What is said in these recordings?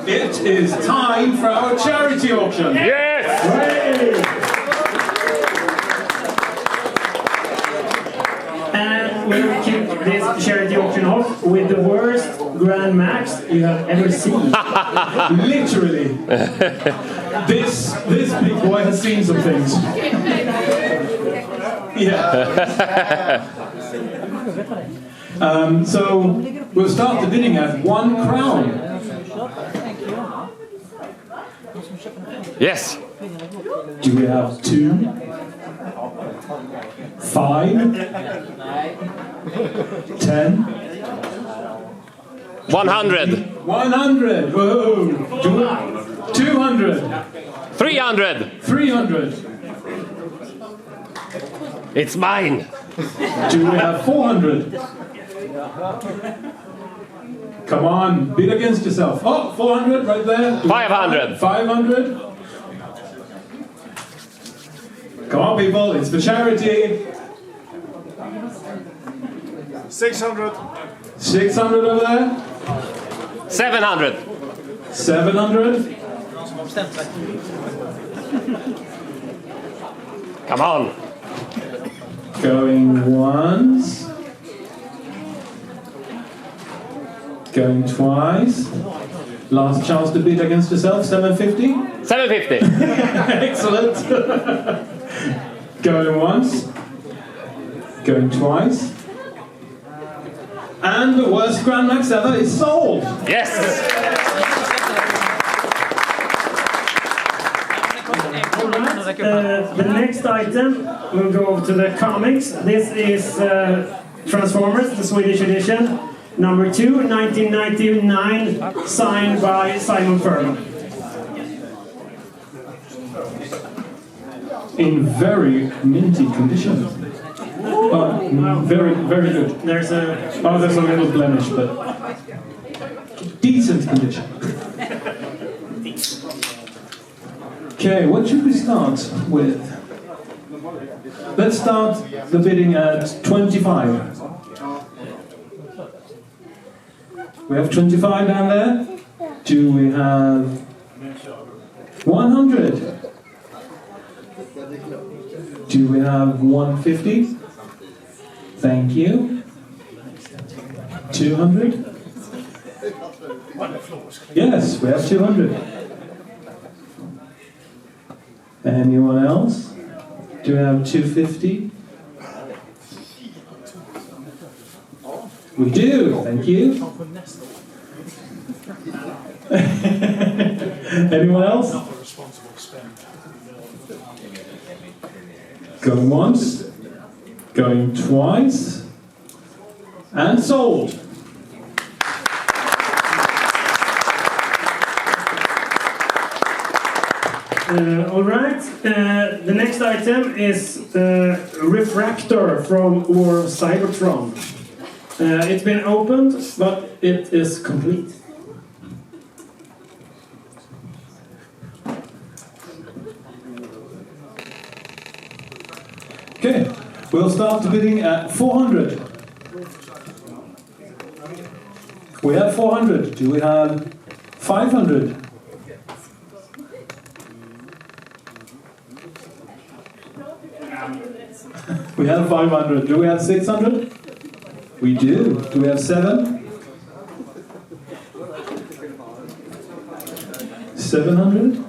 It is time for our charity auction. Yes! And we'll kick this charity auction off with the worst Grand Max you have ever seen. Literally. This big boy has seen some things. Yeah. So we'll start the bidding at £1. Yes. Do we have 2? 5? 10? 100. 100. Whoa. 200. 300. 300. It's mine. Do we have 400? Come on, bid against yourself. Oh, 400 right there. 500. 500. Come on, people, it's for charity. 600. 600 over there. 700. 700. Come on. Going once. Going twice. Last chance to bid against yourself, 750. 750. Excellent. Going once. Going twice. And the worst Grand Max ever is sold. Yes. The next item, we'll go over to the comics. This is Transformers, the Swedish edition, number 2, 1999, signed by Simon Furman. In very minty condition. Very, very good. There's a little blemish, but decent condition. Okay, what should we start with? Let's start the bidding at 25. We have 25 down there. Do we have 100? Do we have 150? Thank you. 200? Yes, we have 200. Anyone else? Do we have 250? We do, thank you. Anyone else? Going once, going twice, and sold. All right, the next item is Refractor from War of Cybertron. It's been opened, but it is complete. Okay, we'll start the bidding at 400. We have 400. Do we have 500? We have 500. Do we have 600? We do. Do we have 7? 700?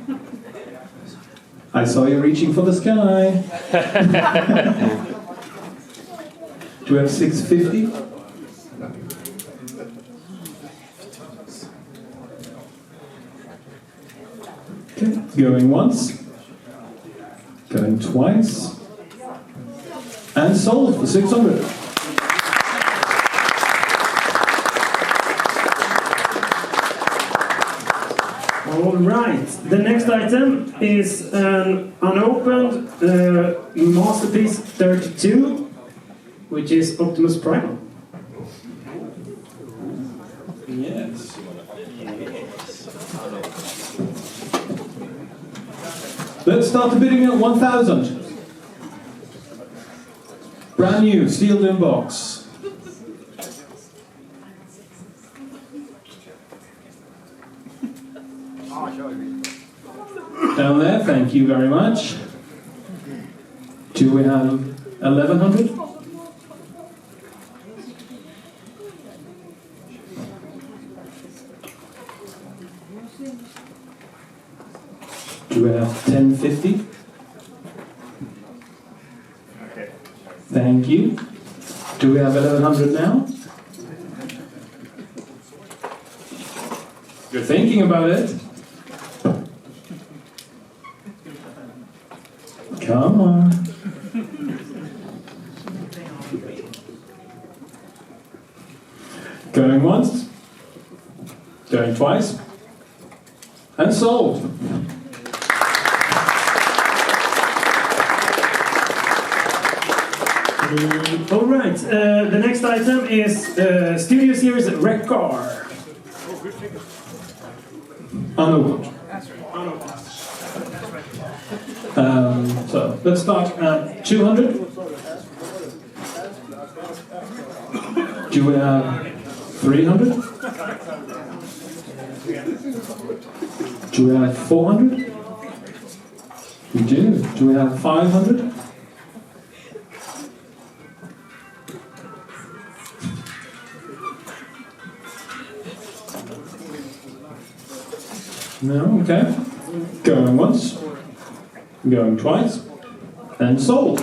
I saw you reaching for the sky. Do we have 650? Okay, going once, going twice, and sold for 600. All right, the next item is an unopened Masterpiece 32, which is Optimus Prime. Yes. Let's start the bidding at 1,000. Brand new, sealed in box. Down there, thank you very much. Do we have 1100? Do we have 1050? Thank you. Do we have 1100 now? You're thinking about it. Come on. Going once, going twice, and sold. All right, the next item is Studio Series Retcon. Unopened. So let's start at 200. Do we have 300? Do we have 400? We do. Do we have 500? No, okay. Going once, going twice, and sold.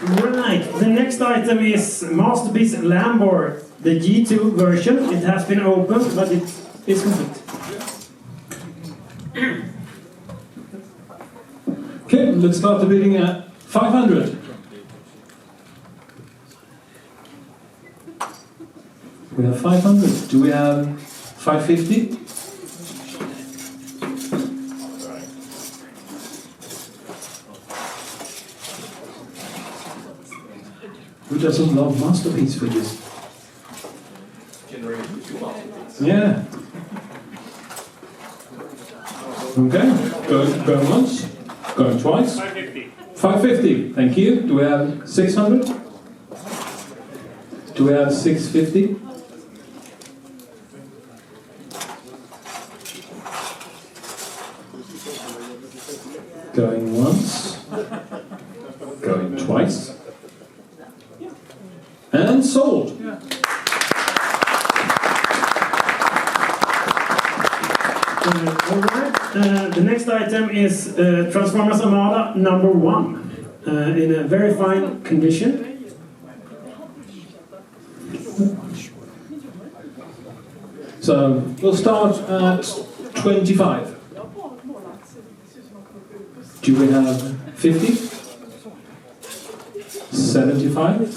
Alright, the next item is Masterpiece Lambert, the G2 version. It has been opened, but it is complete. Okay, let's start the bidding at 500. We have 500. Do we have 550? Who doesn't love masterpiece figures? Yeah. Okay, going once, going twice. 550. 550, thank you. Do we have 600? Do we have 650? Going once, going twice, and sold. Alright, the next item is Transformers Armada #1 in a very fine condition. So we'll start at 25. Do we have 50? 75?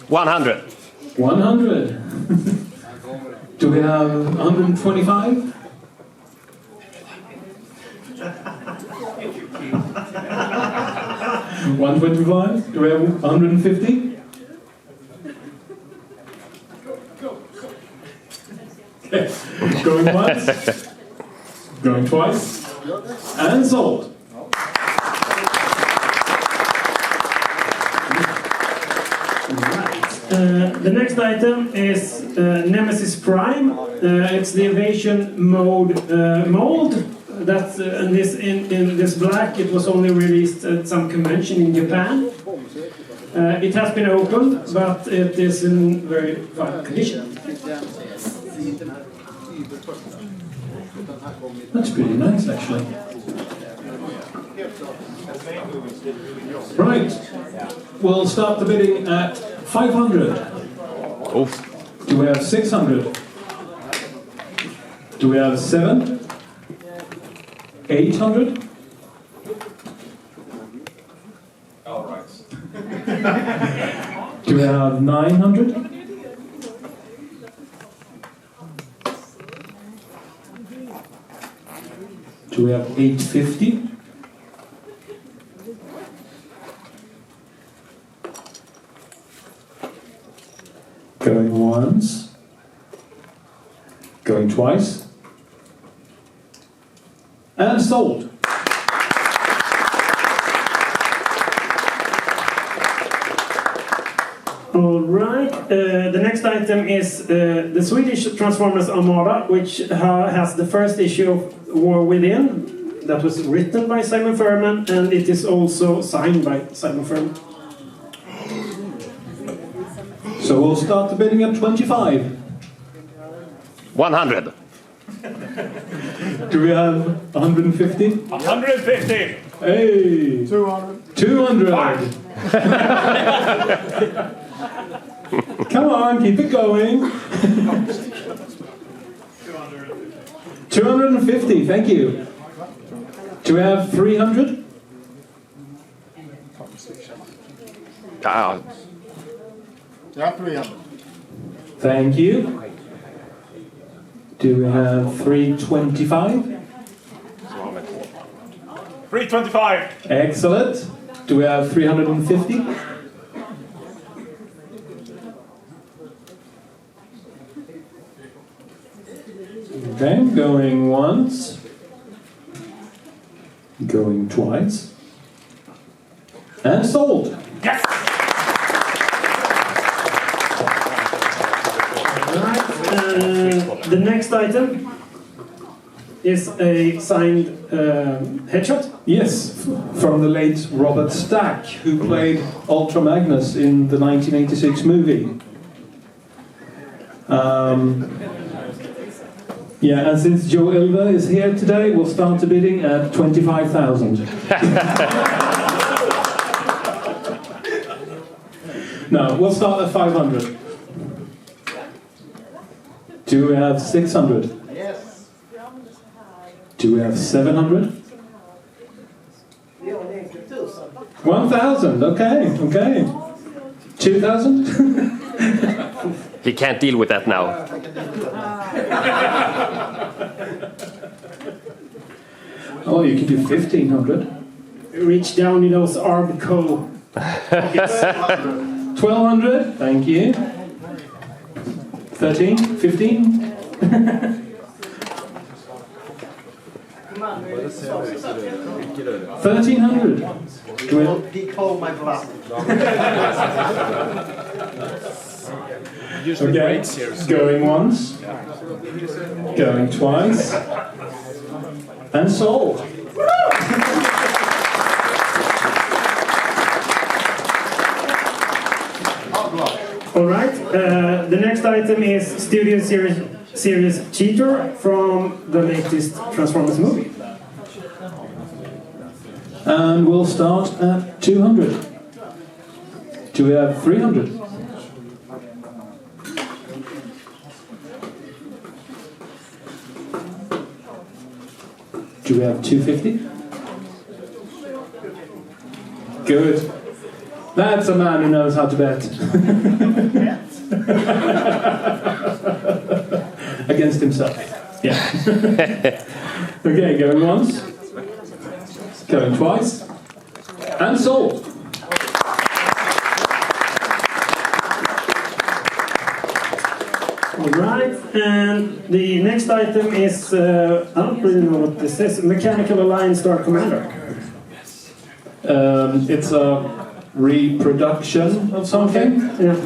100. 100? Do we have 125? 125? Do we have 150? Okay. Going once, going twice, and sold. The next item is Nemesis Prime. It's the Evasion mode mold. That's and this in this black. It was only released at some convention in Japan. It has been opened, but it is in very fine condition. That's pretty nice, actually. Right, we'll start the bidding at 500. Oof. Do we have 600? Do we have 7? 800? All right. Do we have 900? Do we have 850? Going once, going twice, and sold. All right. The next item is the Swedish Transformers Armada, which has the first issue of War Within. That was written by Simon Furman, and it is also signed by Simon Furman. So we'll start the bidding at 25. 100. Do we have 150? 150. Hey! 200. 200! Come on, keep it going. 250, thank you. Do we have 300? Ah, Yeah, 300. Thank you. Do we have 325? 325. Excellent. Do we have 350? Okay, going once. Going twice. And sold. Yes. The next item is a signed headshot. Yes, from the late Robert Stack, who played Ultra Magnus in the 1986 movie. Yeah, and since Joe Ilva is here today, we'll start the bidding at 25,000. No, we'll start at 500. Do we have 600? Yes. Do we have 700? 1,000, okay. 2,000? He can't deal with that now. Oh, you can do 1,500. Reach down in those Arbco. 1,200, thank you. 13, 15. 1,300. He called my bluff. Okay, going once, going twice, and sold. All right. The next item is Studio Series Cheater from the latest Transformers movie. And we'll start at 200. Do we have 300? Do we have 250? Good. That's a man who knows how to bet. Against himself. Yeah. Okay, going once. Going twice. And sold. Alright, and the next item is, I don't really know what this is, Mechanical Alliance Star Commander. It's a reproduction of something. Yeah.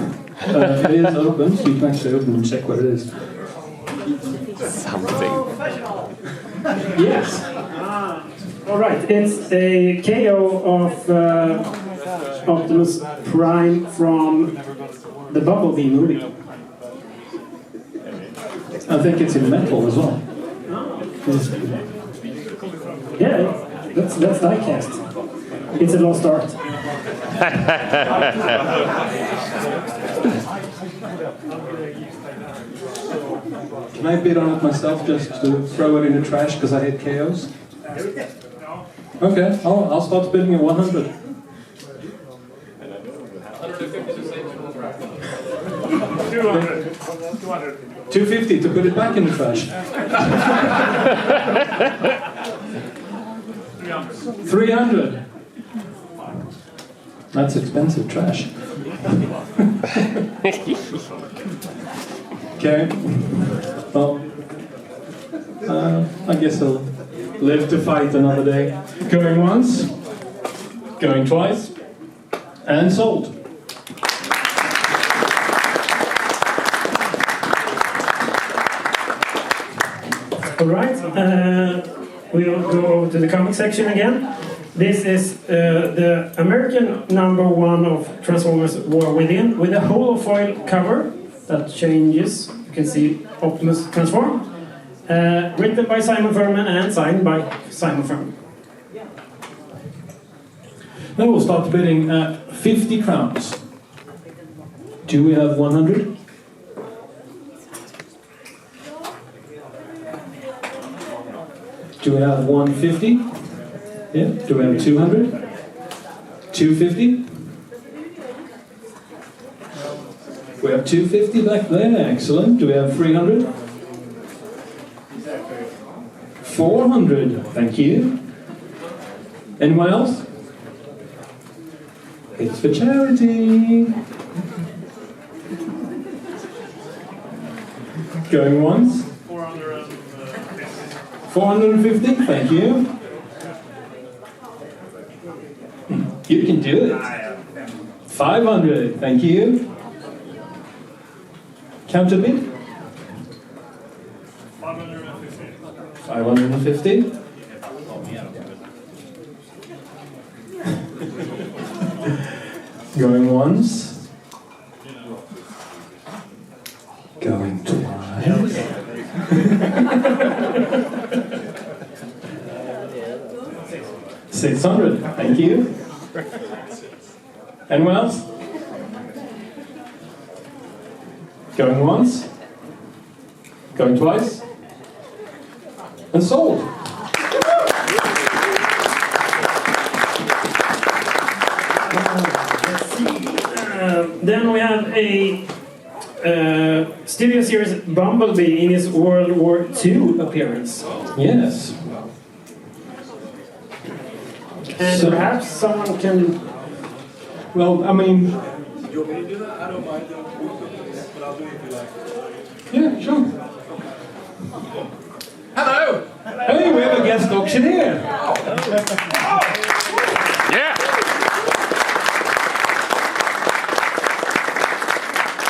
It is open, so you can actually open and check what it is. Something. Yes. Alright, it's a KO of Optimus Prime from the Bumblebee movie. I think it's in metal as well. Yeah, that's diecast. It's a lost art. Can I bid on it myself just to throw it in the trash because I hate KOs? Okay, I'll start bidding at 100. 250 to put it back in the trash. 300. That's expensive trash. Okay. Well, I guess I'll live to fight another day. Going once, going twice, and sold. Alright, we'll go over to the comic section again. This is the American #1 of Transformers War Within with a holofoil cover that changes. You can see Optimus transform. Written by Simon Furman and signed by Simon Furman. Now we'll start the bidding at 50 crowns. Do we have 100? Do we have 150? Yeah. Do we have 200? 250? We have 250 back there, excellent. Do we have 300? 400, thank you. Anyone else? It's for charity. Going once? 450, thank you. You can do it. 500, thank you. Counter bid? 550. Going once. Going twice. 600, thank you. Anyone else? Going once. Going twice. And sold. Then we have a Studio Series Bumblebee in his World War II appearance. Yes. And So- perhaps someone can... Well, I mean, Do you want me to do that? I don't mind. But I'll do it if you like. yeah, sure. Hello! Hey, we have a guest auctioneer. Yeah!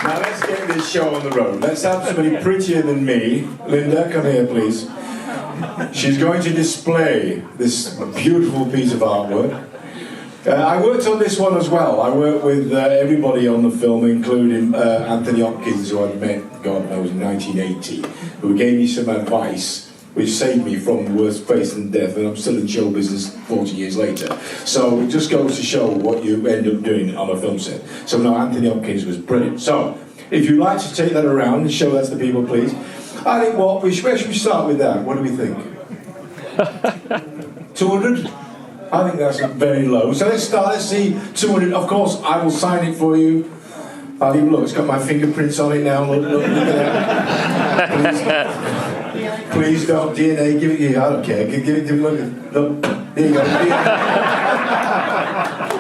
Now let's get this show on the road. Let's have somebody prettier than me. Linda, come here, please. She's going to display this beautiful piece of artwork. I worked on this one as well. I worked with everybody on the film, including Anthony Hopkins, who I'd met, God knows, in 1980, who gave me some advice, which saved me from the worst place than death, and I'm still in show business 40 years later. So it just goes to show what you end up doing on a film set. So no, Anthony Hopkins was brilliant. So, if you'd like to take that around and show that to the people, please. I think where should we start with that? What do we think? 200? I think that's very low. So let's start, let's see, 200. Of course, I will sign it for you. I'll even look, it's got my fingerprints on it now. Look at that. Please don't, DNA, give it here, I don't care. Give it, look, there you go.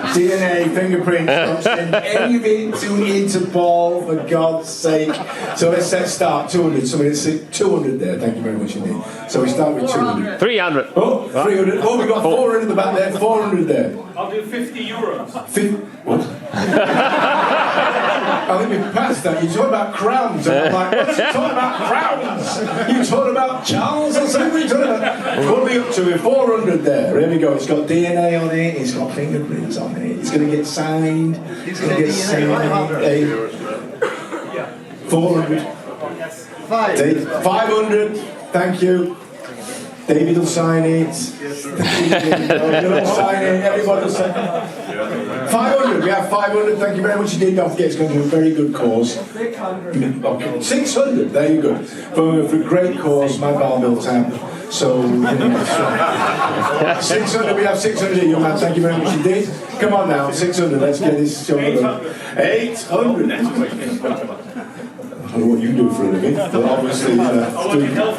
DNA, fingerprints, don't send anything to Interpol, for God's sake. So let's start, 200. Somebody say 200 there, thank you very much indeed. So we start with 200. 300. Oh, 300. Oh, we got 400 in the back there, 400 there. I'll do 50 euros. What? I think we've passed that. You're talking about crowns. And I'm like, what's you talking about crowns? You talking about Charles or something? What are you talking about? What are we up to? We're 400 there. Here we go. It's got DNA on it. It's got fingerprints on it. It's going to get signed. It's going to get signed. 400. 500. Thank you. David will sign it. You'll sign it. Everybody will sign it. 500. We have 500. Thank you very much indeed. Don't forget, it's going to be a very good cause. 600. 600. There you go. For a great cause, my bar built tab. So 600. We have 600 here, young man. Thank you very much indeed. Come on now, 600. Let's get this show on. 800. I don't know what you do for a living, but obviously, there you go.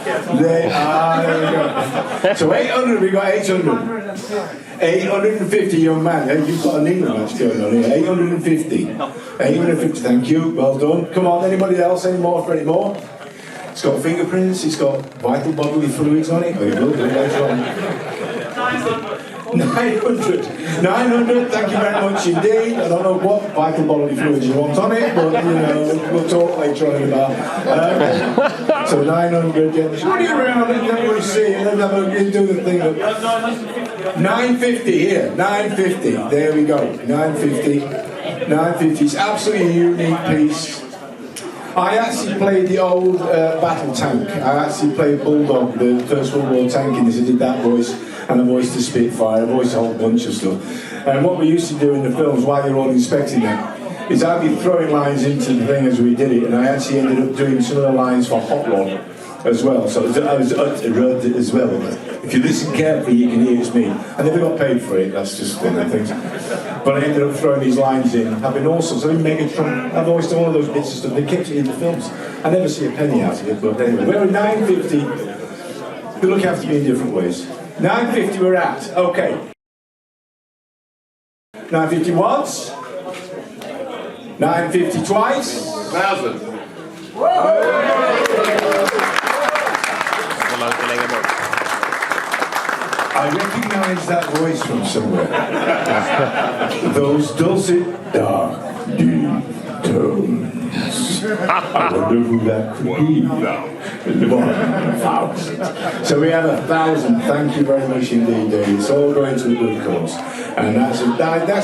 So 800, we got 800. 850, young man. Hey, you've got a needle match going on here. 850. 850, thank you. Well done. Come on, anybody else? Any more for any more? It's got fingerprints, it's got vital bodily fluids on it. Oh, you will do later on. 900. 900, thank you very much indeed. I don't know what vital bodily fluids you want on it, but you know, we'll talk later on in the bar. So 900, yeah. Just running around and everybody see and then have a, do the thing. 950 here, 950. There we go. 950. 950. It's absolutely a unique piece. I actually played the old battle tank. I actually played Bulldog, the First World War tank in this. I did that voice, and I voiced the Spitfire, I voiced a whole bunch of stuff. And what we used to do in the films while they were all inspecting that is I'd be throwing lines into the thing as we did it, and I actually ended up doing some of the lines for Hot Rod as well. So I was as well. If you listen carefully, you can hear it's me. I never got paid for it, that's just one of the things. But I ended up throwing these lines in, having all sorts. I mean, Megatron, I've always done all of those bits of stuff. They kept it in the films. I never see a penny out of it, but anyway. We're at 950. They look after me in different ways. 950 we're at, okay. 950 once. 950 twice. 1,000. I recognise that voice from somewhere. Those dulcet, dark, deep tones. I wonder who that could be. 1,000. So we have 1,000. Thank you very much indeed, Dave. It's all going to a good cause. And that's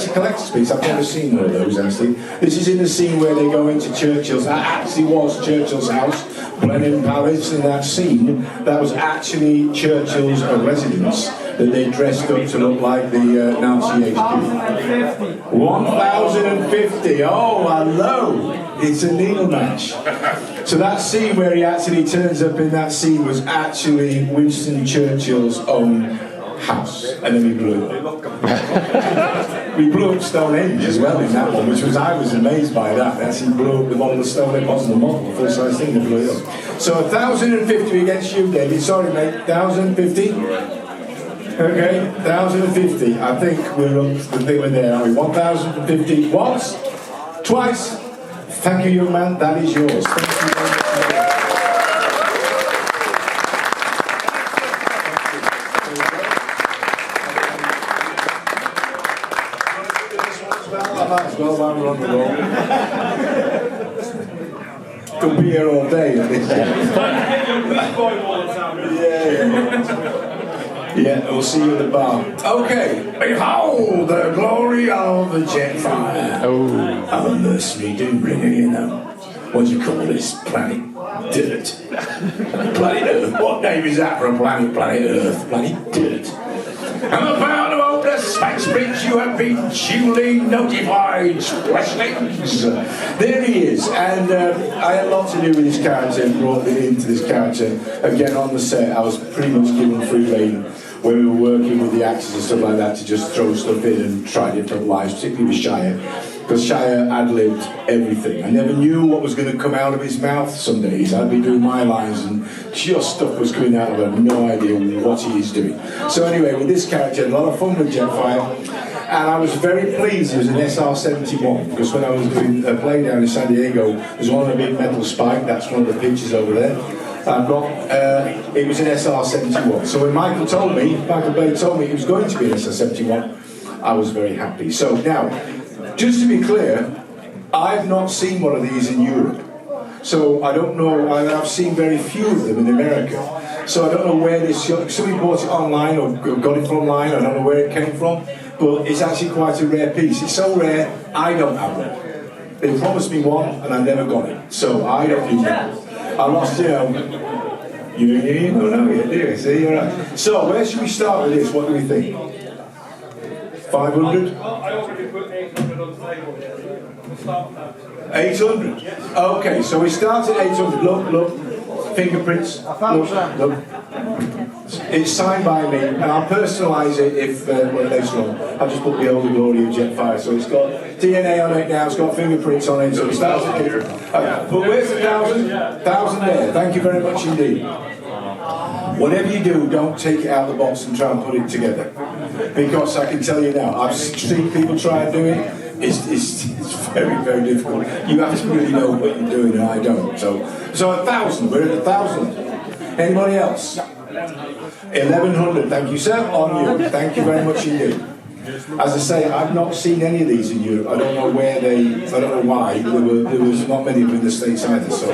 a collector's piece. I've never seen one of those, actually. This is in the scene where they go into Churchill's. That actually was Churchill's house, Blenheim Palace. In that scene, that was actually Churchill's residence that they dressed up to look like the Nazi HQ. 1,050. Oh, hello. It's a needle match. So that scene where he actually turns up in that scene was actually Winston Churchill's own house, and then we blew it up. We blew up Stonehenge as well in that one, which was, I was amazed by that. They actually blew up the model of Stonehenge, wasn't the model, the full-size thing, they blew it up. So 1,050 against you, David. Sorry, mate. 1,050. Okay, 1,050. I think we're up to the thing we're there, are we? 1,050 once, twice. Thank you, young man. That is yours. Thank you very much. I might as well while we're on the roll. Could be here all day. Yeah, we'll see you at the bar. Okay, behold the glory of the Jetfire. Oh. I'm a mercenary doom bringer, you know. What do you call this planet? Dirt. Planet Earth. What name is that for a planet? Planet Earth. Planet Dirt. I'm about to open the space bridge you have been duly notified, Weslings. There he is, and I had a lot to do with this character and brought it into this character. Again, on the set, I was pretty much given free rein when we were working with the actors and stuff like that to just throw stuff in and try different lives, particularly with Shire. Because Shire ad-libbed everything. I never knew what was going to come out of his mouth some days. I'd be doing my lines and just stuff was coming out of it. I had no idea what he is doing. So anyway, with this character, I had a lot of fun with Jetfire. And I was very pleased it was an SR-71. Because when I was doing a play down in San Diego, there's one of the big metal spike. That's one of the pictures over there. I've got, it was an SR-71. So when Michael Bay told me it was going to be an SR-71, I was very happy. So now, just to be clear, I've not seen one of these in Europe. So I don't know, I've seen very few of them in America. So I don't know where this, somebody bought it online or got it from online, I don't know where it came from, but it's actually quite a rare piece. It's so rare, I don't have one. They promised me one and I never got it. So I don't need one. I lost, you don't know yet, do you? See, you're right. So, where should we start with this? What do we think? 500? I already put 800 on the table. We'll start with that. 800? Yes. Okay, so we start at 800. Look. Fingerprints. Look. It's signed by me, and I'll personalise it if later on. I'll just put the Holy Glory of Jetfire. So it's got DNA on it now, it's got fingerprints on it, so it starts at 800. But where's the 1,000? 1,000 there. Thank you very much indeed. Whatever you do, don't take it out of the box and try and put it together. Because I can tell you now, I've seen people try and do it. It's very, very difficult. You have to really know what you're doing, and I don't. So 1,000. We're at 1,000. Anybody else? 1100, thank you, sir. On you. Thank you very much indeed. As I say, I've not seen any of these in Europe. I don't know where I don't know why. There was not many of them in the States either. So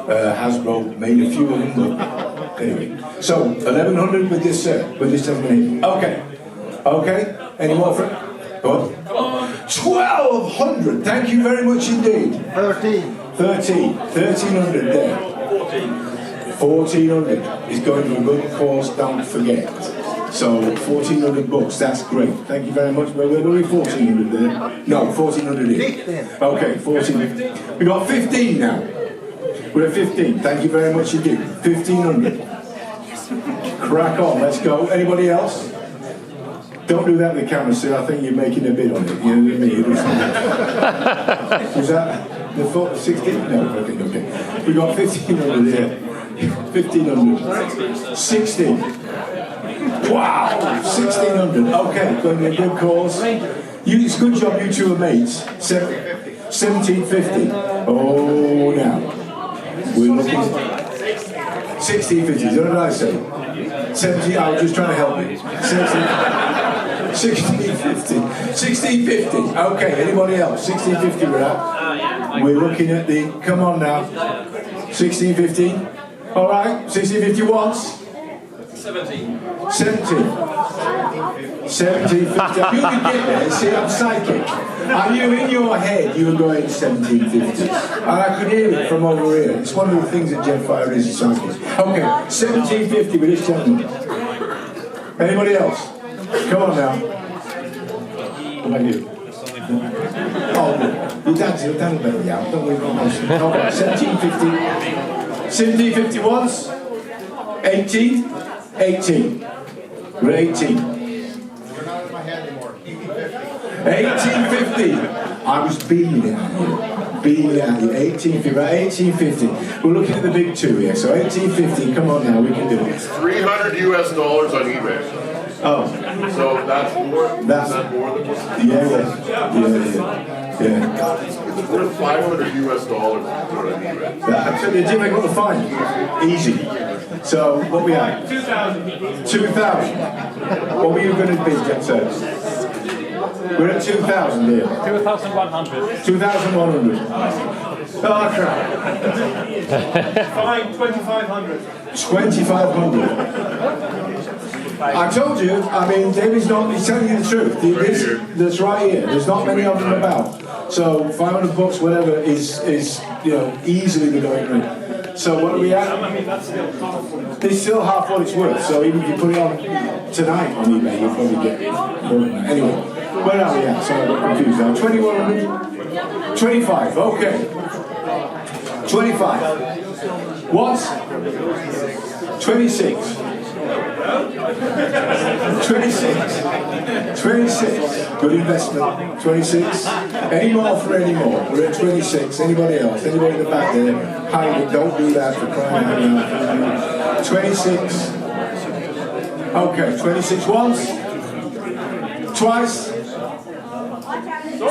Hasbro made a few of them. But anyway, so 1100 with this, with this gentleman here. Okay, okay. Any more for? Go on. 1200. Thank you very much indeed. 13. 1300 there. 1400 is going to a good cause, don't forget. So 1400 bucks, that's great. Thank you very much. We're going to be 1400 there. No, 1400 here. Okay, 14. We got 15 now. We're at 15. Thank you very much indeed. 1500. Crack on, let's go. Anybody else? Don't do that with the camera, sir. I think you're making a bid on it. You know what I mean? Was that the 16? No, okay. We got 1500 there. 1500. 16. Wow, 1600. Okay, going to be a good cause. It's a good job you two are mates. 1750. Oh, now. We're looking. 1650. What did I say? 17. I was just trying to help you. 1650. 1650. Okay, anybody else? 1650 we're at. We're looking at the. Come on now. 1650. All right. 1650 once. 17. 1750. You can get there. See, I'm psychic. I knew in your head you were going 1750. And I could hear it from over here. It's one of the things that Jetfire is psychic. Okay, 1750 with this gentleman. Anybody else? Come on now. What about you? Oh, your dad's better now. Don't worry about that. Okay, 1750. 1750 once. 18. 18. We're 18. 1850. I was beaming it at you. Beaming it at you. 1850. We're 1850. We're looking at the big two here. So 1850. Come on now, we can do it. $300 US on eBay. Oh. So that's more. That's more than what? Yeah. It's worth $500 US on eBay. That's difficult to find. Easy. So what we had? 2,000. 2,000. What were you going to bid, Jet? We're at 2,000 here. 2,100. 2,100. Oh crap. Fine, 2,500. 2,500. I told you, I mean, David's not, he's telling you the truth. That's right here. There's not many of them about. So 500 bucks, whatever, is easily the going rate. So what are we at? I mean, that's still half. It's still half what it's worth. So even if you put it on tonight on eBay, you'll probably get more than that. Anyway, where are we at? So I got confused now. 2,100? 25, okay. 25. What? 26. 26. 26. Good investment. 26. Any more for any more? We're at 26. Anybody else? Anybody in the back there? Hide it. Don't do that for crying out loud. 26. Okay, 26 once. Twice.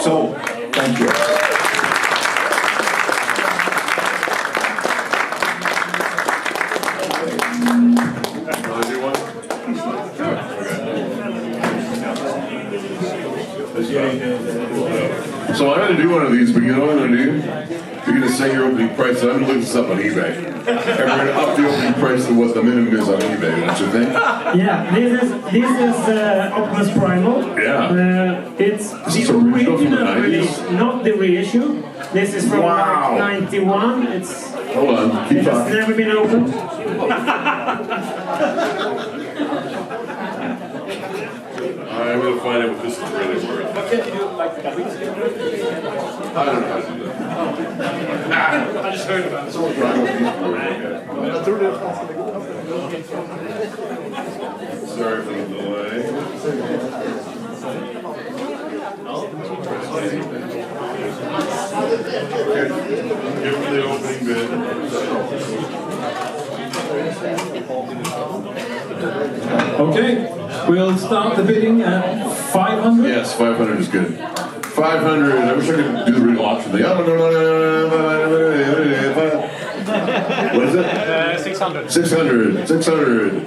So, thank you. So I'm going to do one of these, but you know what I'm going to do? You're going to say your opening price, so I'm going to look this up on eBay. And we're going to up the opening price to what the minimum is on eBay, don't you think? Yeah, this is Optimus Primal. Yeah. It's This is the original from the original 90s? release, not the reissue. This is from Wow. like 91. It's Hold on, keep it has talking. never been opened. I'm going to find out what this is really worth. But can't you do it like a week ago? I don't know how to do that. I just heard about it. Sorry for the delay. Give me the opening bid. Okay, we'll start the bidding at 500. Yes, 500 is good. 500. I wish I could do the real auction thing. What is it? 600. 600. 600.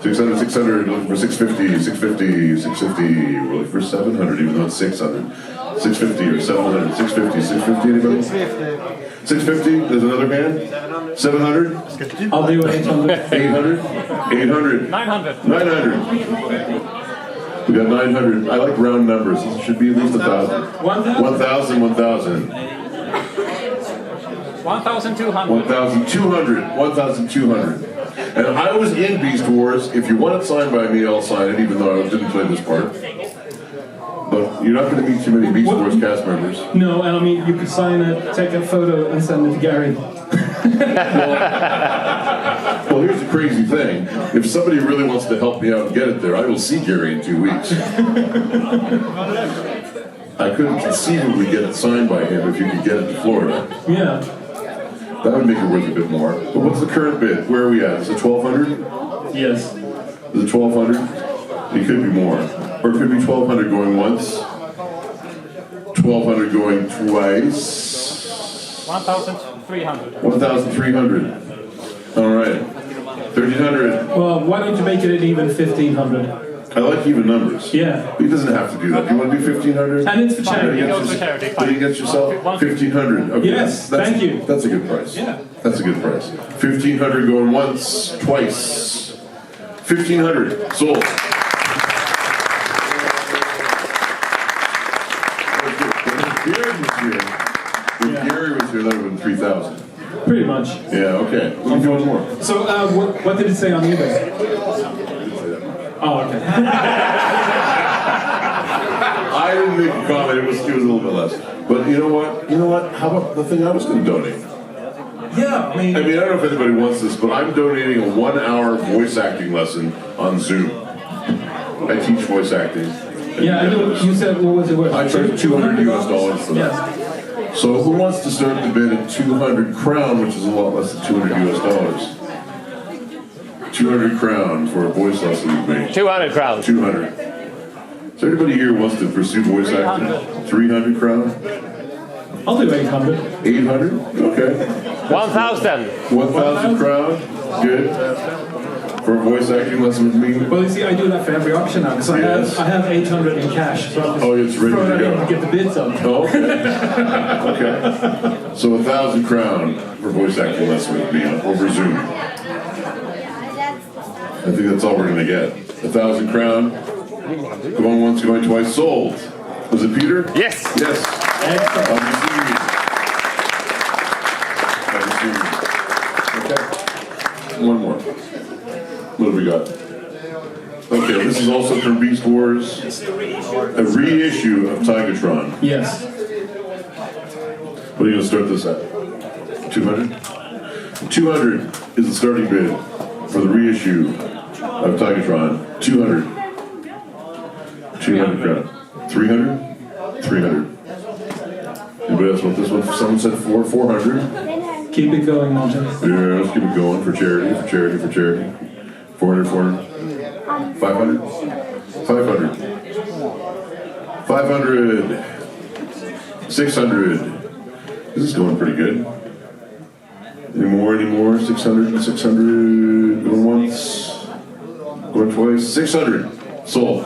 600, 600, looking for 650, 650, 650, we're looking for 700, even though it's 600. 650 or 700, 650, 650, anybody? 650, there's another hand? 700? I'll do 800. 800? 800? 900. 900. We got 900. I like round numbers. It should be at least 1,000. 1,000? 1,000, 1,000. 1,200. 1,200. 1,200. And I was in Beast Wars. If you want it signed by me, I'll sign it, even though I didn't play this part. But you're not going to meet too many Beast Wars cast members. No, I mean, you could sign it, take a photo, and send it to Gary. Well, here's the crazy thing. If somebody really wants to help me out and get it there, I will see Gary in 2 weeks. I couldn't conceivably get it signed by him if you could get it to Florida. Yeah. That would make it worth a bit more. But what's the current bid? Where are we at? Is it 1,200? Yes. Is it 1,200? It could be more. Or it could be 1,200 going once. 1,200 going twice. 1,300. 1,300. All right. 1,300. Well, why don't you make it an even 1,500? I like even numbers. Yeah. He doesn't have to do that. You want to do 1,500? And it's for charity. It goes for charity. Did you get yourself 1,500? Okay. Yes, thank you. That's a good price. Yeah. That's a good price. 1,500 going once, twice. 1,500 sold. If Gary was here, that would have been 3,000. Pretty much. Yeah. Okay. We can do one more. So, what did it say on eBay? Oh, okay. I didn't make a comment. It was a little bit less. But you know what? You know what? How about the thing I was going to donate? Yeah, I mean, I don't know if anybody wants this, but I'm donating a 1-hour voice acting lesson on Zoom. I teach voice acting. yeah, I know. You said, what was it worth? I charge $200 US for that. Yes. So who wants to start the bid at 200 crown, which is a lot less than $200 US? 200 crown for a voice lesson with me. 200 crowns. 200. So everybody here wants to pursue voice acting? 300 crown? I'll do 800. 800? Okay. 1,000. 1,000 crown? Good. For a voice acting lesson with me? Well, you see, I do that for every auction now, because Yes. I have 800 in cash, so I'll just Oh, it's ready throw to that in go. and get the bids up. Oh, okay. Okay. So 1,000 crown for voice acting lesson with me over Zoom. I think that's all we're going to get. 1,000 crown. Going once, going twice. Sold. Was it Peter? Yes. Yes. Excellent. I'll be seeing you. Okay. One more. What have we got? Okay, this is also from Beast Wars. A reissue of Tigatron. Yes. What are you going to start this at? 200? 200 is the starting bid for the reissue of Tigatron. 200. 200 crown. 300? 300. Anybody else want this one? Someone said 400. Keep it going, Martin. Yeah, let's keep it going for charity, for charity, for charity. 400, 400. 500? 500. 500. 600. This is going pretty good. Any more, any more? 600, 600. Going once. Going twice. 600. Sold.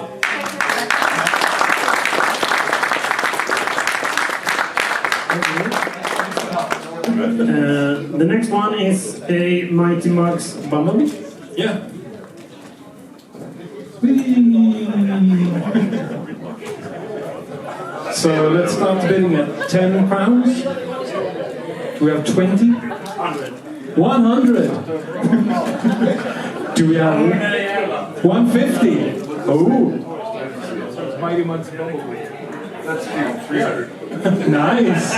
The next one is a Mighty Mugs bundle. Yeah. So let's start bidding at 10 crowns. We have 20. 100. Do we have 150? Oh, Mighty Mugs Bumblebee. That's 300. nice.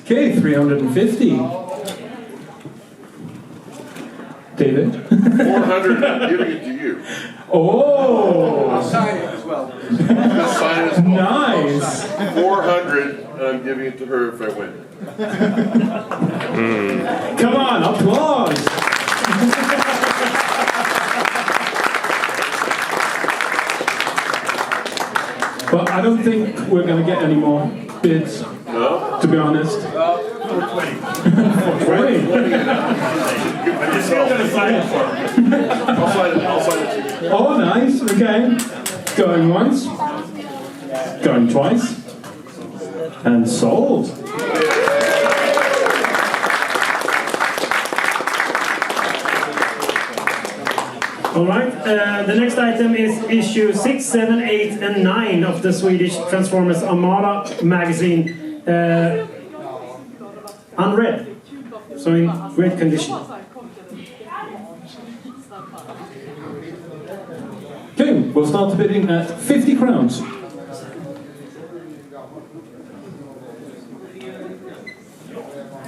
Okay, 350. David. 400. I'm giving it to you. Oh, I'll sign it as well. I'll sign it as well. nice. 400. I'm giving it to her if I win. Come on, applause. But I don't think we're going to get any more. bid, to be honest. 420. I'm still gonna sign it for him. I'll sign it. Oh, nice. Okay. Going once. Going twice. And sold. Alright, the next item is issue 6, 7, 8 and 9 of the Swedish Transformers Armada magazine. Unread, so in great condition. Okay, we'll start the bidding at 50 crowns.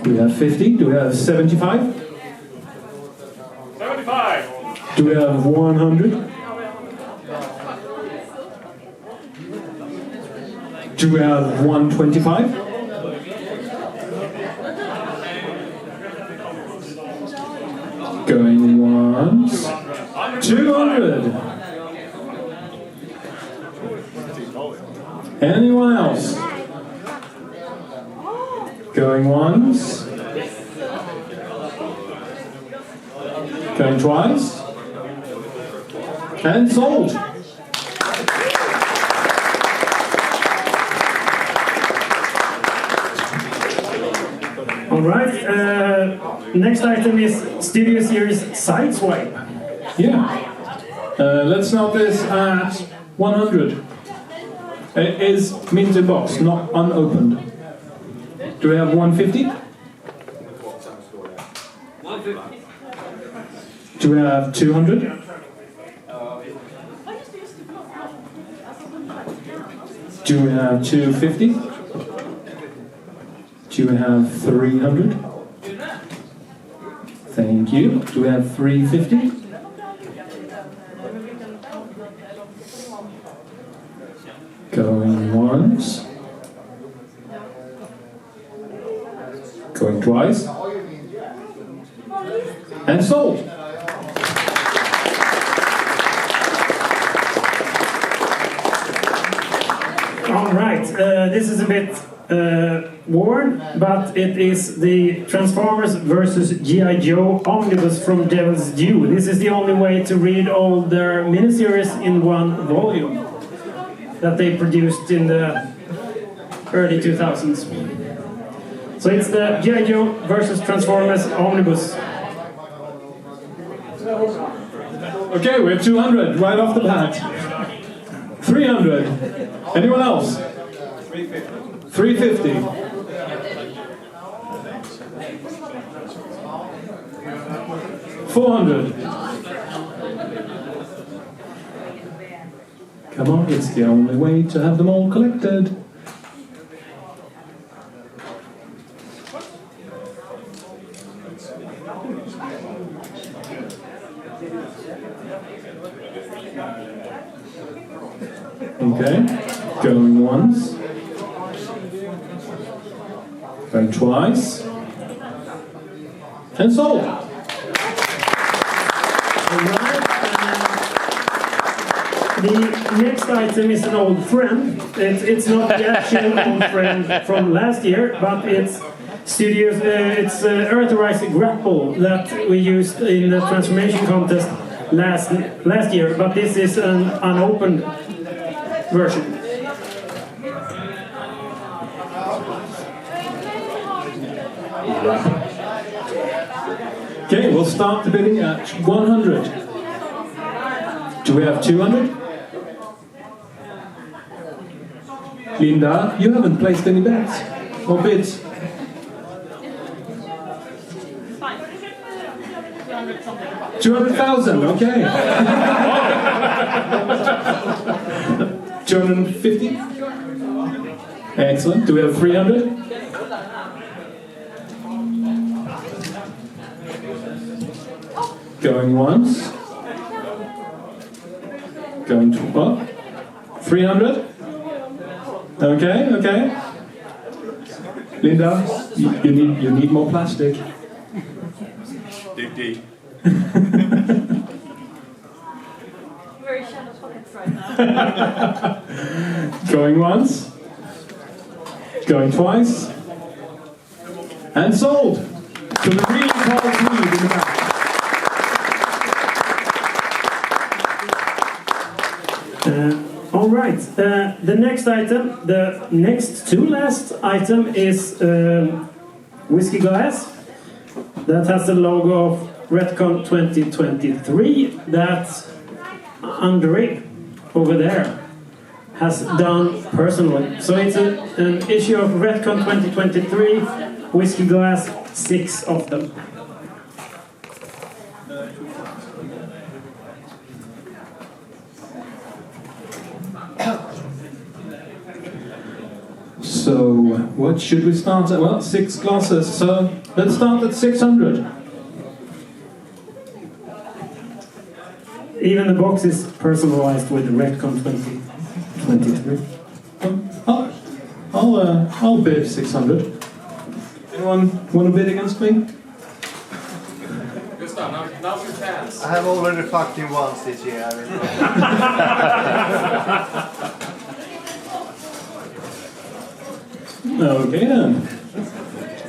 Do we have 50? Do we have 75? 75. Do we have 100? Do we have 125? Going once. 200. Anyone else? Going once. Going twice. And sold. Alright, next item is Studio Series Sideswipe. Yeah. Let's start this at 100. It is mint in box, not unopened. Do we have 150? 150. Do we have 200? Do we have 250? Do we have 300? Thank you. Do we have 350? Going once. Going twice. And sold. Alright, this is a bit worn, but it is the Transformers vs. G.I. Joe Omnibus from Devil's Due. This is the only way to read all their miniseries in one volume that they produced in the early 2000s. So it's the G.I. Joe vs. Transformers Omnibus. Okay, we're 200 right off the bat. 300. Anyone else? 350. 400. Come on, it's the only way to have them all collected. Okay, going once, going twice, and sold. The next item is an old friend. It's not the actual old friend from last year, but it's it's Earthrise Grapple that we used in the transformation contest last year, but this is an unopened version. Okay, we'll start the bidding at 100. Do we have 200? Linda, you haven't placed any bets or bids. 200,000, okay. 250? Excellent. Do we have 300? Going once. Going to what? 300? Okay, okay. Linda, you need more plastic. Dig deep. Very shallow pockets right now. Going once. Going twice. And sold. To the really tall Swede in the back. All right. The next item, the next to last item is whiskey glass that has the logo of Retcon 2023 that Andre over there has done personally. So it's an issue of Retcon 2023 whiskey glass, 6 of them. So, what should we start at? Well, 6 glasses, so let's start at 600. Even the box is personalized with Retcon 2023. I'll bid 600. Anyone want to bid against me? I have already fucked you once this year. Okay then.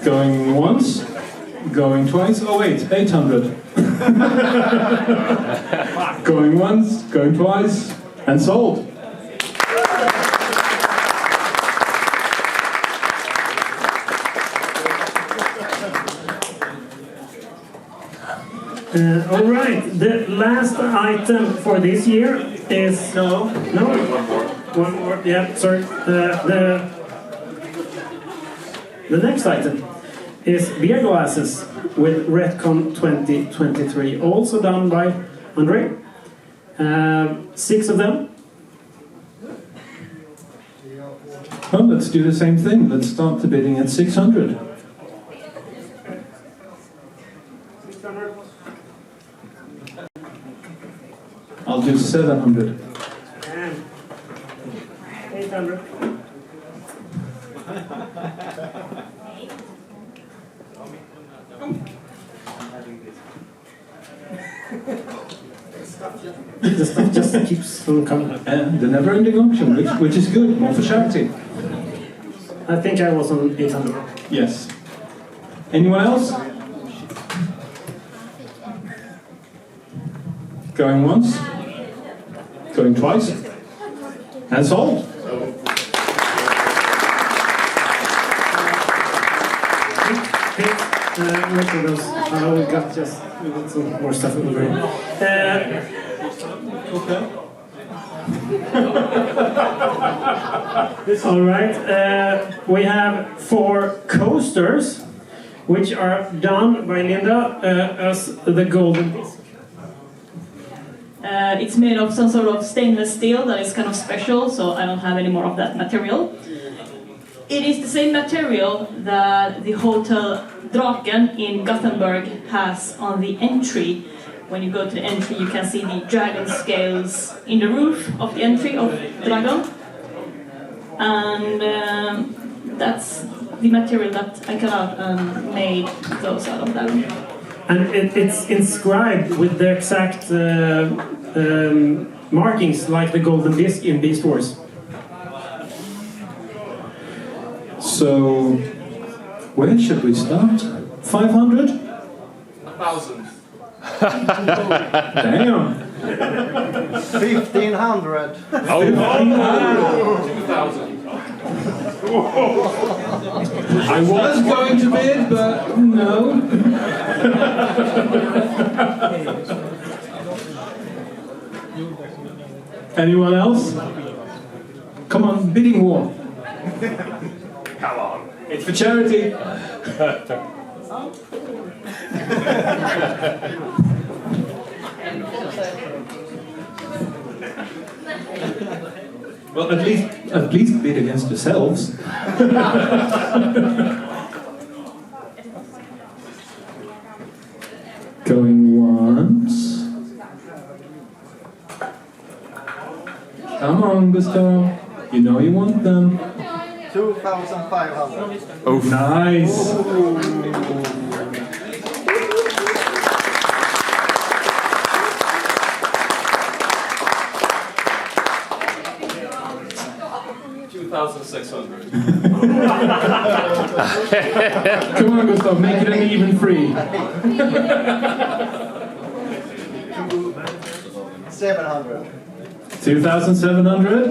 Going once, going twice. Oh wait, 800. Going once, going twice, and sold. All right, the last item for this year is no. One more. Yeah, sorry. The next item is beer glasses with Retcon 2023, also done by Andre. 6 of them. Well, let's do the same thing. Let's start the bidding at 600. I'll do 700. And 800. The stuff just keeps on coming. And the never-ending auction, which is good, more for charity. I think I was on 800. Yes. Anyone else? Going once, going twice, and sold. Wait for those. We got some more stuff in the room. Okay. All right. We have 4 coasters, which are done by Linda as the golden disc. It's made of some sort of stainless steel that is kind of special, so I don't have any more of that material. It is the same material that the Hotel Draken in Gothenburg has on the entry. When you go to the entry, you can see the dragon scales in the roof of the entry of Dragon. And that's the material that I cut out and made those out of them. And it's inscribed with the exact markings like the golden disc in Beast Wars. So, where should we start? 500? 1,000. Damn. 1,500. 2,000. I was going to bid, but no. Anyone else? Come on, bidding war. Come on. It's for charity. Well, at least bid against yourselves. Going once. Come on, Gustav. You know you want them. 2,500. Oh, nice. 2,600. Come on, Gustav, make it an even free. 700. 2,700.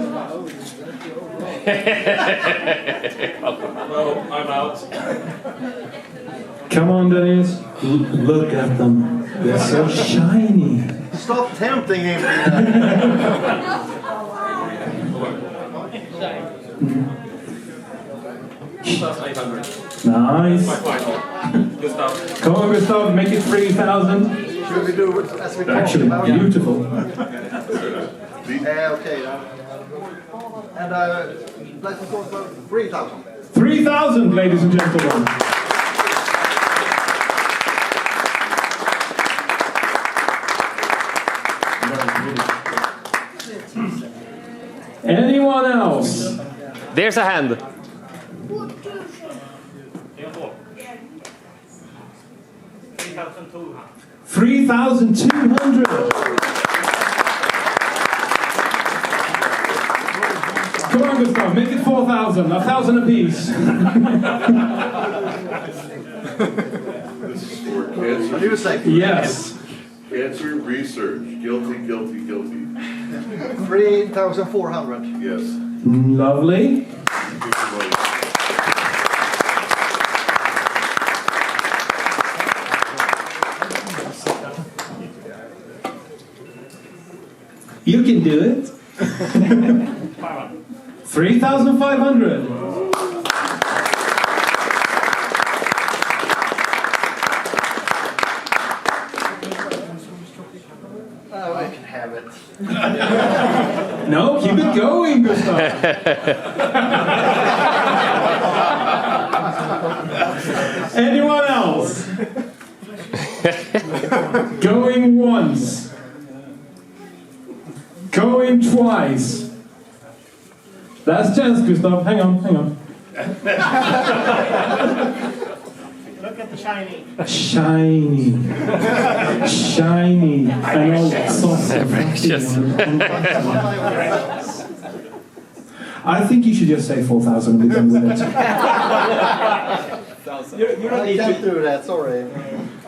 Well, I'm out. Come on, Dennis. Look at them. They're so shiny. Stop tempting him. 2,800. Nice. My final. Gustav. Come on, Gustav, make it 3,000. Should we do it as we talked Actually, about? beautiful. Okay. And let's talk about 3,000. 3,000, ladies and gentlemen. Anyone else? There's a hand. 3,200. Come on, Gustav, make it 4,000. 1,000 apiece. Cancer, Yes. cancer research. Guilty, guilty, guilty. 3,400. Yes. Lovely. You can do it. 3,500. Oh, I can have it. No, keep it going, Gustav. Anyone else? Going once. Going twice. Last chance, Gustav. Hang on, hang on. Look at the shiny. Shiny. Shiny. And all sorts of Precious. I think you should just say 4,000 and be done with it. I can't do that, sorry.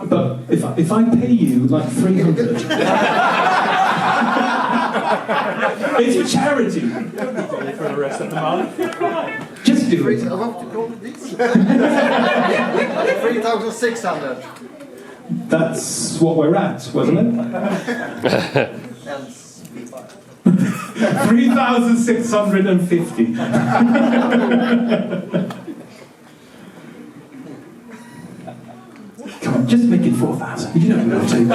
But if I pay you like 300, it's for charity. For the rest of the month. Just do it. I love to call it this. 3,600. That's what we're at, wasn't it? And 3,650. Come on, just make it 4,000. You don't know to.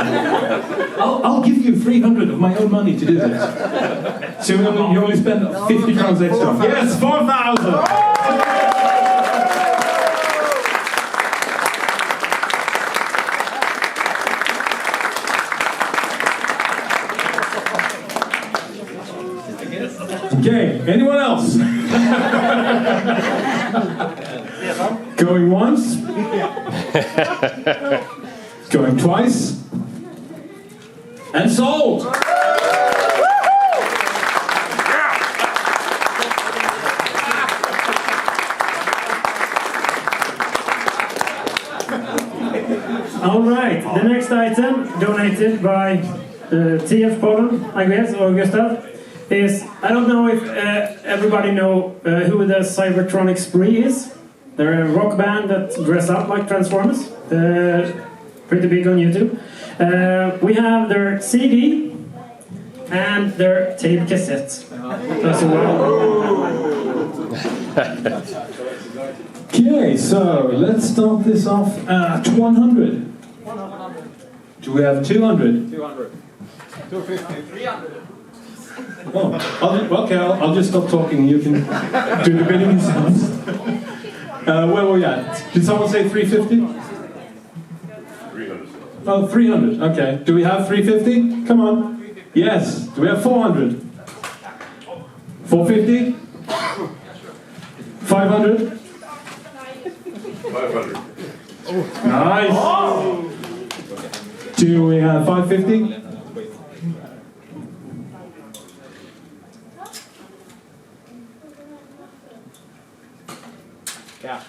I'll give you 300 of my own money to do this. So you only spend 50 crowns extra. Yes, 4,000. Okay, anyone else? Going once? Going twice? And sold! All right, the next item, donated by TF Poland, I guess, or Gustav, is, I don't know if everybody know who the Cybertronic Spree is. They're a rock band that dress up like Transformers, pretty big on YouTube. We have their CD and their tape cassette as well. Okay, so let's start this off at 100. Do we have 200? 200. 250. 300. Oh, okay, I'll just stop talking. You can do the bidding sounds. Where were we at? Did someone say 350? 300. Oh, 300. Okay. Do we have 350? Come on. Yes. Do we have 400? 450? 500? 500. Nice. Do we have 550? Yeah.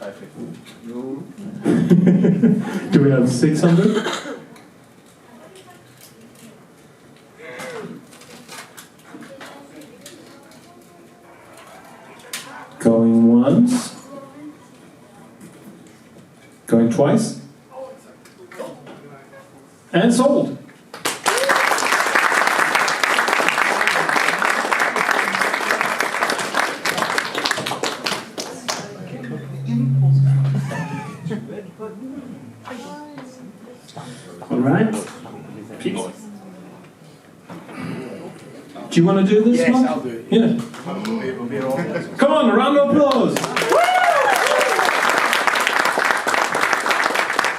550. Do we have 600? Going once. Going twice. And sold. All right. Do you want to do this Yes, one? I'll do it. Yeah. Come on, a round of applause.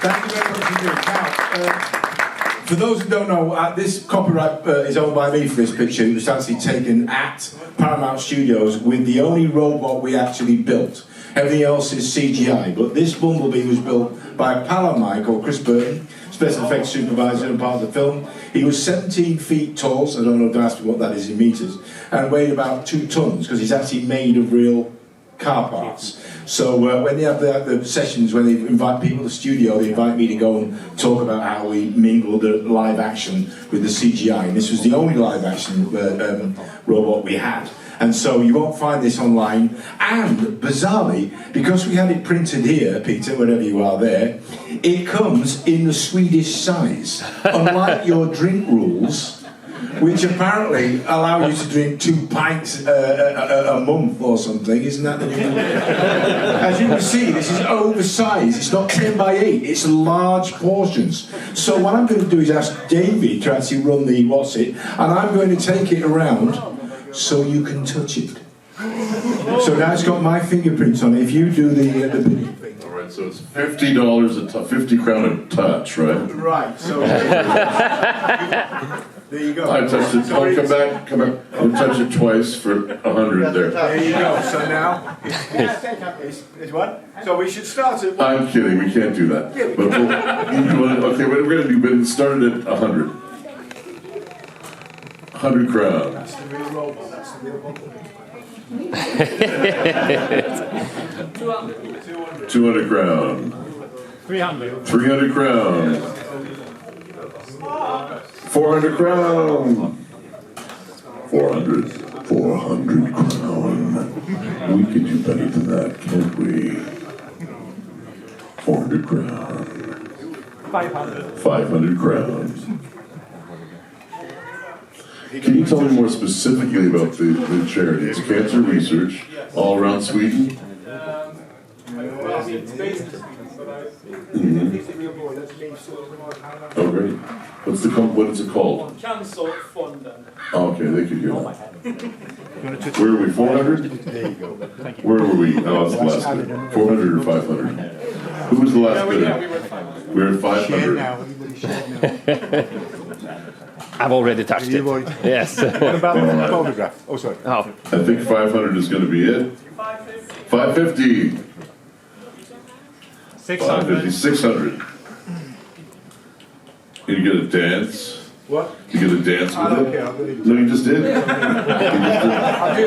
Thank you very much indeed. Now, for those who don't know, this copyright is owned by me for this picture. It was actually taken at Paramount Studios with the only robot we actually built. Everything else is CGI, but this bumblebee was built by a pal of mine called Chris Burton, special effects supervisor and part of the film. He was 17 feet tall, so I don't know, don't ask me what that is in meters, and weighed about 2 tons, because he's actually made of real car parts. So when they have the sessions, when they invite people to the studio, they invite me to go and talk about how we mingle the live action with the CGI. And this was the only live action robot we had. And so you won't find this online. And bizarrely, because we had it printed here, Peter, wherever you are there, it comes in the Swedish size. Unlike your drink rules, which apparently allow you to drink 2 pints a month or something, isn't that the new? As you can see, this is oversized. It's not 10 by 8. It's large portions. So what I'm going to do is ask David to actually run the and I'm going to take it around so you can touch it. So now it's got my fingerprints on it. If you do the bidding thing. All right, so it's $50 50 crown a touch, right? Right. So. There you go. I touched it. Oh, come back. I'll touch it twice for 100 there. There you go. So now, it's what? So we should start at. I'm kidding. We can't do that. But okay, we're going to do. But it started at 100. 100 crown. That's the real robot. That's the real robot. 200 crown. 300. 300 crown. 400 crown. 400 crown. We could do better than that, can't we? 400 crown. 500. 500 crowns. Can you tell me more specifically about the charity? It's cancer research all around Sweden. Oh, great. What is it called? Cancerfonden. Oh, okay, they could hear that. Where are we, 400? There you go. Where were we? Oh, that's the last bid. 400 or 500? Who was the last bidder? We were at 500. I've already touched it. Yes. What about the photograph? Oh, sorry. Oh. I think 500 is going to be it. 550. 550. 600. You get a dance. What? You get a dance with it? I'll do it. No, you just did. I'll do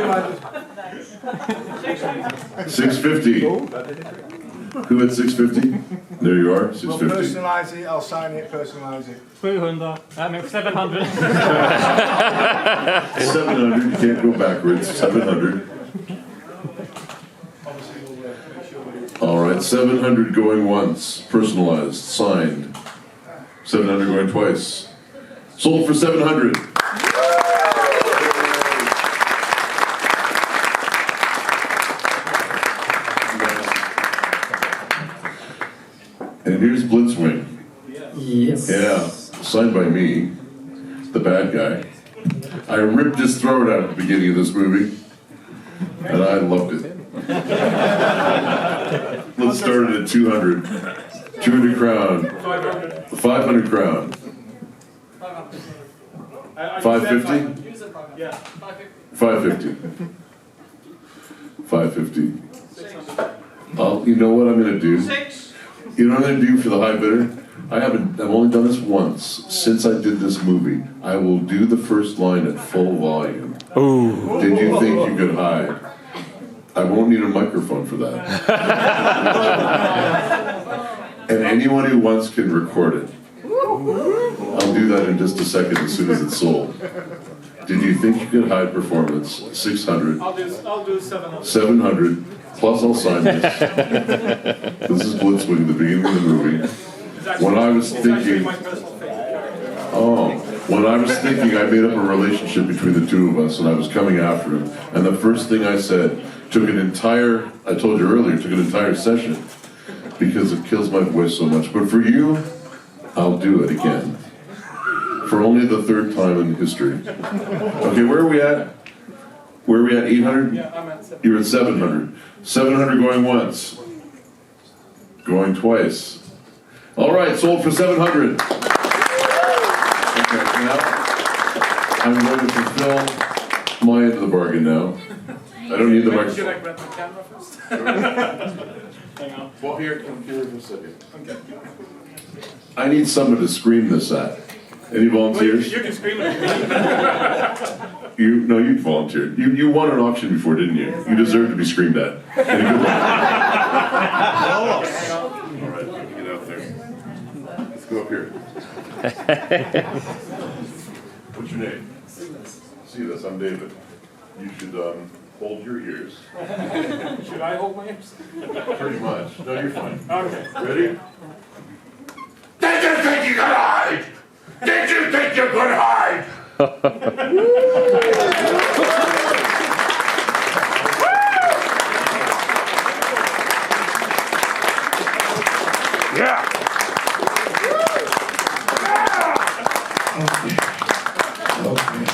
it. 650. Who had 650? There you are, We'll 650. personalise it, I'll sign it, personalise it. 700. 700. 700, you can't go backwards. 700. All right, 700 going once, personalized, signed. 700 going twice. Sold for 700. And here's Blitzwing. Yes. Yeah, signed by me, the bad guy. I ripped his throat out at the beginning of this movie, and I loved it. Let's start it at 200. 200 crown. 500 crown. 550? 550. 550. You know what I'm going to do? You know what I'm going to do for the high bidder? I've only done this once since I did this movie. I will do the first line at full volume. Ooh. Did you think you could hide? I won't need a microphone for that. And anyone who wants can record it. I'll do that in just a second as soon as it's sold. Did you think you could hide performance? 600. I'll do 700. 700. Plus I'll sign this. This is Blitzwing, the beginning of the movie. When I was thinking, I made up a relationship between the two of us, and I was coming after him. And the first thing I said I told you earlier, took an entire session because it kills my voice so much. But for you, I'll do it again. For only the third time in history. Okay, where are we at? 800? Yeah, I'm at 700. You're at 700. 700 going once. Going twice. All right, sold for 700. Okay, now I'm going to fulfill my end of the bargain now. I don't need the microphone. Should I grab my camera first? Hang on. Well, here for a second. Okay. I need someone to scream this at. Any volunteers? You can scream at me. You volunteered. You won an auction before, didn't you? You deserve to be screamed at. Any good luck? All right, get out there. Let's go up here. What's your name? See this, I'm David. You should hold your ears. Should I hold my ears? Pretty much. No, you're fine. Okay. Ready? Did you think you could hide? Did you think you could hide? Yeah. Okay.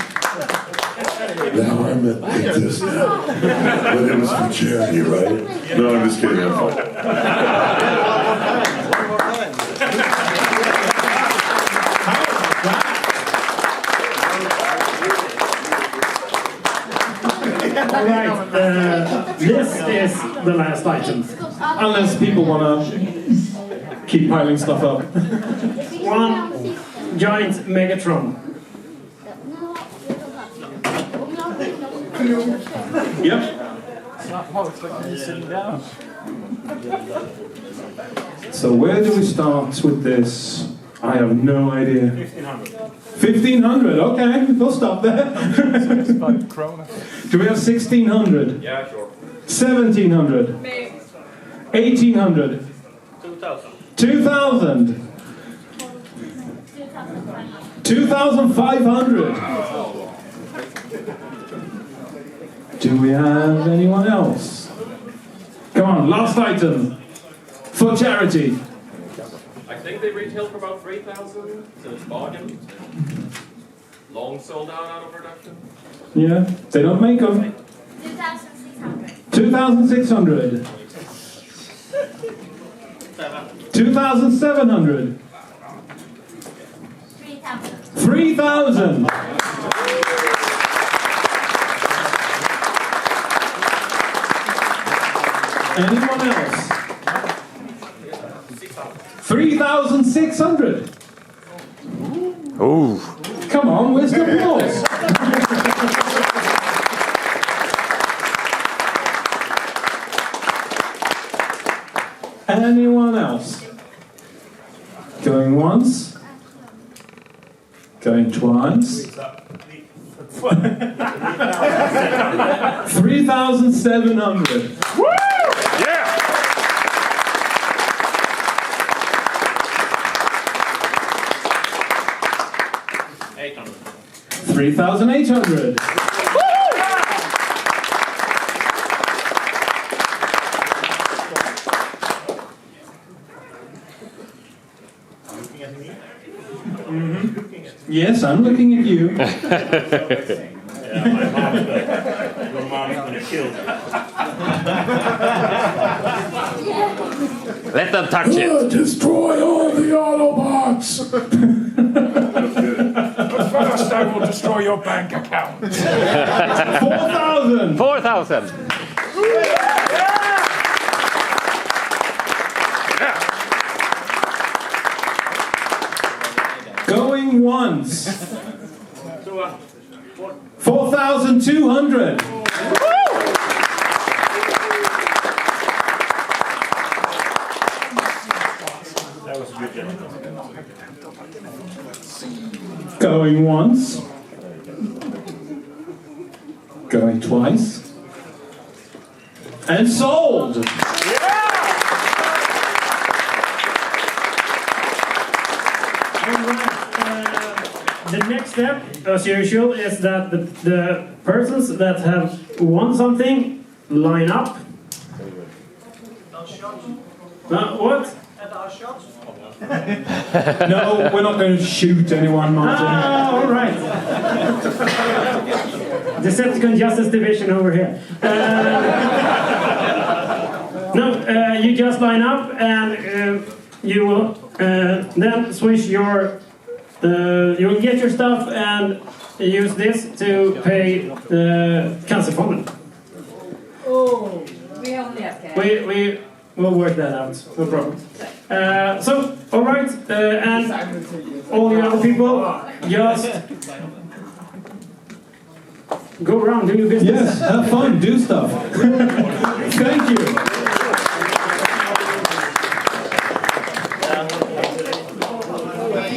Now I'm at this now. But it was for charity, right? No, I'm just kidding. I'm fine. All right, this is the last item. Unless people want to keep piling stuff up. One giant Megatron. Yep. Oh, it's like you're sitting down. So where do we start with this? I have no idea. 1500. 1500, okay, we'll stop there. Do we have 1600? Yeah, sure. 1700? 1800? 2000. 2000? 2500? Do we have anyone else? Come on, last item. For charity. I think they retail for about 3,000, so it's bargain. Long sold out of production. Yeah, they don't make them. 2,600. 2,700. 3,000. Anyone else? 3,600. Ooh. Come on, where's the applause? Anyone else? Going once? Going twice? 3,700. Yeah. 3,800. Yes, I'm looking at you. Your mom's gonna kill you. Let them touch it. Destroy all the Autobots! First, I will destroy your bank account. 4,000. 4,000. Going once. 4,200. Going once. Going twice. And sold! The next step, as usual, is that the persons that have won something line up. What? No, we're not going to shoot anyone, Martin. Ah, all right. Decepticon Justice Division over here. No, you just line up and you will then switch your. You will get your stuff and use this to pay Cancerfonden. Oh, we only have cash. We will work that out, no problem. So, all right, and all the other people, just go around, do your business. Yes, have fun, do stuff. Thank you.